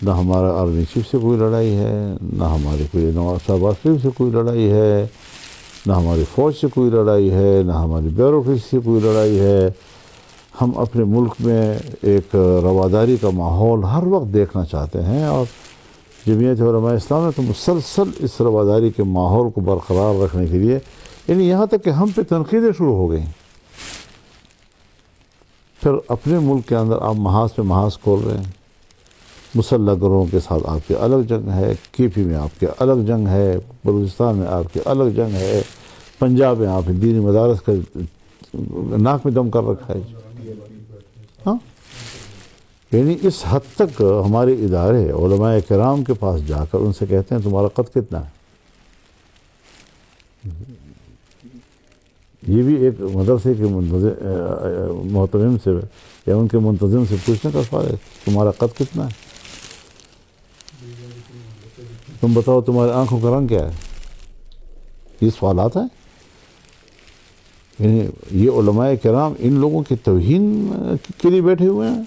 نہ ہمارا army chief سے کوئی لڑائی ہے، نہ ہمارے کوئی نواز شہباز شریف سے کوئی لڑائی ہے، نہ ہماری فوج سے کوئی لڑائی ہے، نہ ہماری بیوروکریسی سے کوئی لڑائی ہے۔ ہم اپنے ملک میں ایک رواداری کا ماحول ہر وقت دیکھنا چاہتے ہیں، اور جمعیت علماء اسلام نے تو مسلسل اس رواداری کے ماحول کو برقرار رکھنے کے لیے، یعنی یہاں تک کہ ہم پہ تنقیدیں شروع ہو گئیں۔ پھر اپنے ملک کے اندر آپ محاذ پہ محاذ کھول رہے ہیں، مسلح گروہوں کے ساتھ آپ کی الگ جنگ ہے، کے پی میں آپ کی الگ جنگ ہے، بلوچستان میں آپ کی الگ جنگ ہے، پنجاب میں آپ دینی مدارس کا ناک میں دم کر رکھا ہے۔ ہاں، یعنی اس حد تک ہمارے ادارے علماء کرام کے پاس جا کر ان سے کہتے ہیں تمہارا قد کتنا ہے؟ یہ بھی ایک مدرسے کے محترم سے یا ان کے منتظم سے پوچھنے کا سوال ہے، تمہارا قد کتنا ہے؟ تم بتاؤ تمہارے آنکھوں کا رنگ کیا ہے؟ یہ سوالات ہیں۔ یعنی یہ علماء کرام ان لوگوں کی توہین کے لیے بیٹھے ہوئے ہیں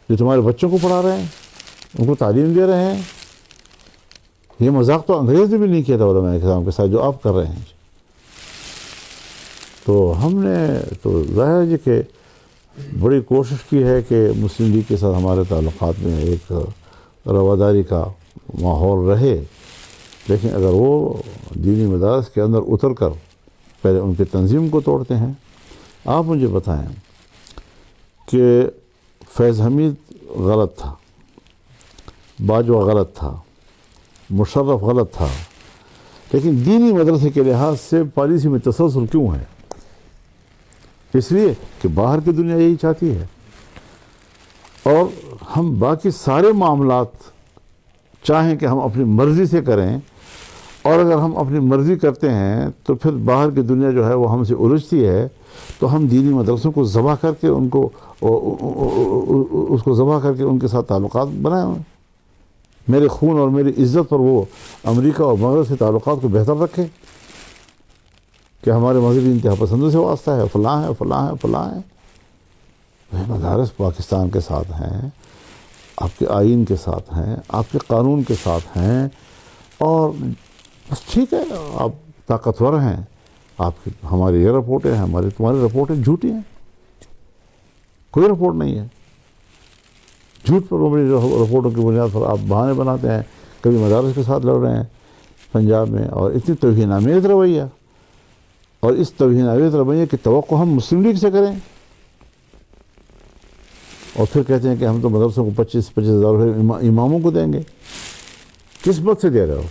جو تمہارے بچوں کو پڑھا رہے ہیں، ان کو تعلیم دے رہے ہیں۔ یہ مذاق تو انگریز نے بھی نہیں کیا تھا علماء کرام کے ساتھ جو آپ کر رہے ہیں۔ تو ہم نے تو ظاہر ہے کہ بڑی کوشش کی ہے کہ مسلم لیگ کے ساتھ ہمارے تعلقات میں ایک رواداری کا ماحول رہے، لیکن اگر وہ دینی مدارس کے اندر اتر کر پہلے ان کی تنظیم کو توڑتے ہیں۔ آپ مجھے بتائیں کہ فیض حمید غلط تھا، باجوہ غلط تھا، مشرف غلط تھا، لیکن دینی مدرسے کے لحاظ سے پالیسی میں تسلسل کیوں ہے؟ اس لیے کہ باہر کی دنیا یہی چاہتی ہے، اور ہم باقی سارے معاملات چاہیں کہ ہم اپنی مرضی سے کریں، اور اگر ہم اپنی مرضی کرتے ہیں تو پھر باہر کی دنیا جو ہے وہ ہم سے الجھتی ہے، تو ہم دینی مدرسوں کو ذبح کر کے اس کو ذبح کر کے ان کے ساتھ تعلقات بنائے ہوئے۔ میرے خون اور میری عزت پر وہ امریکہ اور مغرب سے تعلقات کو بہتر رکھے کہ ہمارے مذہبی انتہا پسندوں سے واسطہ ہے، فلاں ہے فلاں ہے فلاں ہے۔ وہ مدارس پاکستان کے ساتھ ہیں، آپ کے آئین کے ساتھ ہیں، آپ کے قانون کے ساتھ ہیں، اور بس ٹھیک ہے، آپ طاقتور ہیں، آپ کی ہماری یہ رپورٹیں ہیں، تمہاری رپورٹیں جھوٹی ہیں، کوئی رپورٹ نہیں ہے۔ جھوٹ پر مبنی رپورٹوں کی بنیاد پر آپ بہانے بناتے ہیں، کبھی مدارس کے ساتھ لڑ رہے ہیں پنجاب میں، اور اتنی توہین آمیز رویہ، اور اس توہین آمیز رویے کی توقع ہم مسلم لیگ سے کریں، اور پھر کہتے ہیں کہ ہم تو مدرسوں کو 25,000 روپے اماموں کو دیں گے۔ کس مد سے دے رہے ہو؟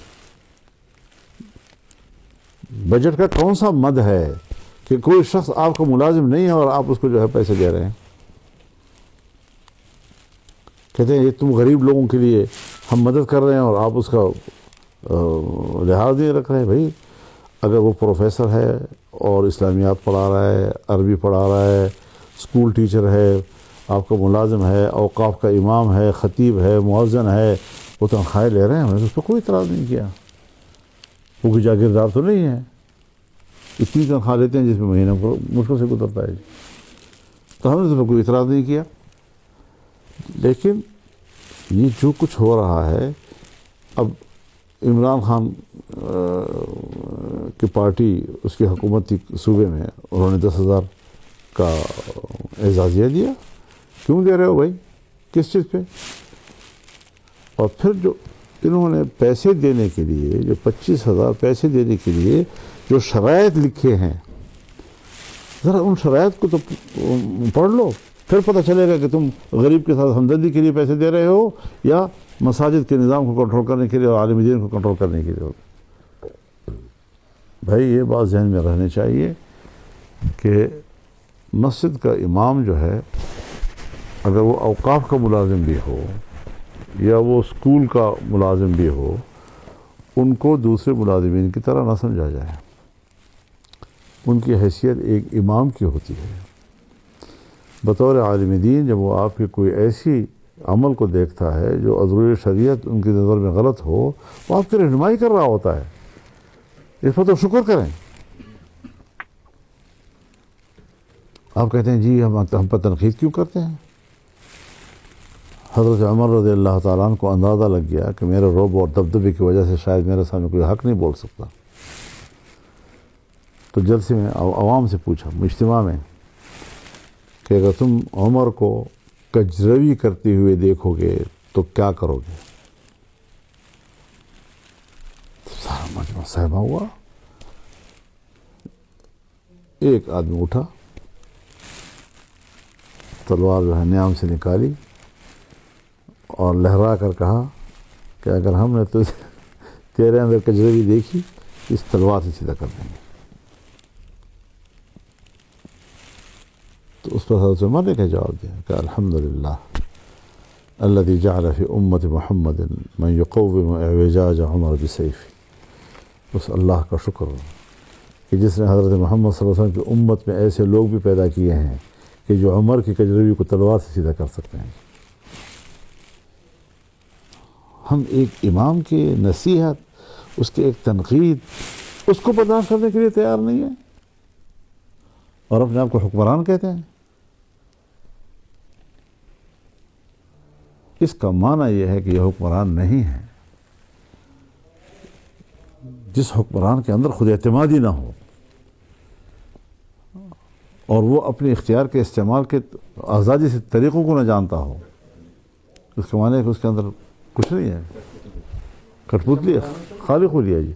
بجٹ کا کون سا مد ہے کہ کوئی شخص آپ کو ملازم نہیں ہے اور آپ اس کو جو ہے پیسے دے رہے ہیں؟ کہتے ہیں یہ تم غریب لوگوں کے لیے ہم مدد کر رہے ہیں اور آپ اس کا لحاظ نہیں رکھ رہے۔ بھائی اگر وہ پروفیسر ہے اور اسلامیات پڑھا رہا ہے، عربی پڑھا رہا ہے، اسکول ٹیچر ہے، آپ کا ملازم ہے، اوقاف کا امام ہے، خطیب ہے، مؤذن ہے، وہ تنخواہیں لے رہے ہیں، ہم نے اس پہ کوئی اعتراض نہیں کیا۔ وہ کوئی جاگیردار تو نہیں ہے، اتنی تنخواہ لیتے ہیں جس میں مہینہ مشکل سے گزرتا ہے، تو ہم نے اس پہ کوئی اعتراض نہیں کیا۔ لیکن یہ جو کچھ ہو رہا ہے، اب عمران خان کی پارٹی، اس کی حکومت تھی صوبے میں، انہوں نے 10,000 کا اعزازیہ دیا۔ کیوں دے رہے ہو بھائی؟ کس چیز پہ؟ اور پھر جو انہوں نے پیسے دینے کے لیے، جو 25,000 پیسے دینے کے لیے جو شرائط لکھے ہیں، ذرا ان شرائط کو تو پڑھ لو، پھر پتہ چلے گا کہ تم غریب کے ساتھ ہمدردی کے لیے پیسے دے رہے ہو یا مساجد کے نظام کو کنٹرول کرنے کے لیے اور عالم دین کو کنٹرول کرنے کے لیے ہو۔ بھائی یہ بات ذہن میں رہنی چاہیے کہ مسجد کا امام جو ہے، اگر وہ اوقاف کا ملازم بھی ہو یا وہ اسکول کا ملازم بھی ہو، ان کو دوسرے ملازمین کی طرح نہ سمجھا جائے۔ ان کی حیثیت ایک امام کی ہوتی ہے۔ بطور عالم دین جب وہ آپ کی کوئی ایسی عمل کو دیکھتا ہے جو عذر شریعت ان کی نظر میں غلط ہو، وہ آپ کی رہنمائی کر رہا ہوتا ہے، اس پر تو شکر کریں۔ آپ کہتے ہیں جی ہم پر تنقید کیوں کرتے ہیں؟ حضرت عمر رضی اللہ تعالیٰ عنہ کو اندازہ لگ گیا کہ میرے رعب اور دبدبے کی وجہ سے شاید میرے سامنے کوئی حق نہیں بول سکتا، تو جلسے میں عوام سے پوچھا اجتماع میں کہ اگر تم عمر کو کجروی کرتے ہوئے دیکھو گے تو کیا کرو گے؟ سارا مجمع صحبہ ہوا. ایک آدمی اٹھا، تلوار جو ہے نیام سے نکالی اور لہرا کر کہا کہ اگر ہم نے تو تیرے اندر کجروی دیکھی اس تلوار سے سیدھا کر دیں گے. تو اس پر حضرت عمر نے کیا جواب دیا کہ الحمدللہ الذی جعل فی امت محمد من یقوم اعوجاج عمر بسیفہ. اس اللہ کا شکر کہ جس نے حضرت محمد صلی اللہ علیہ وسلم کی امت میں ایسے لوگ بھی پیدا کیے ہیں کہ جو عمر کی کجروی کو تلوار سے سیدھا کر سکتے ہیں. ہم ایک امام کی نصیحت، اس کی ایک تنقید، اس کو برداشت کرنے کے لیے تیار نہیں ہیں اور اپنے آپ کو حکمران کہتے ہیں. اس کا معنی یہ ہے کہ یہ حکمران نہیں ہے. جس حکمران کے اندر خود اعتمادی نہ ہو اور وہ اپنے اختیار کے استعمال کے آزادی سے طریقوں کو نہ جانتا ہو، اس کا معنی ہے کہ اس کے اندر کچھ نہیں ہے، کٹھ پتلی ہے، خالی خو لیا جی.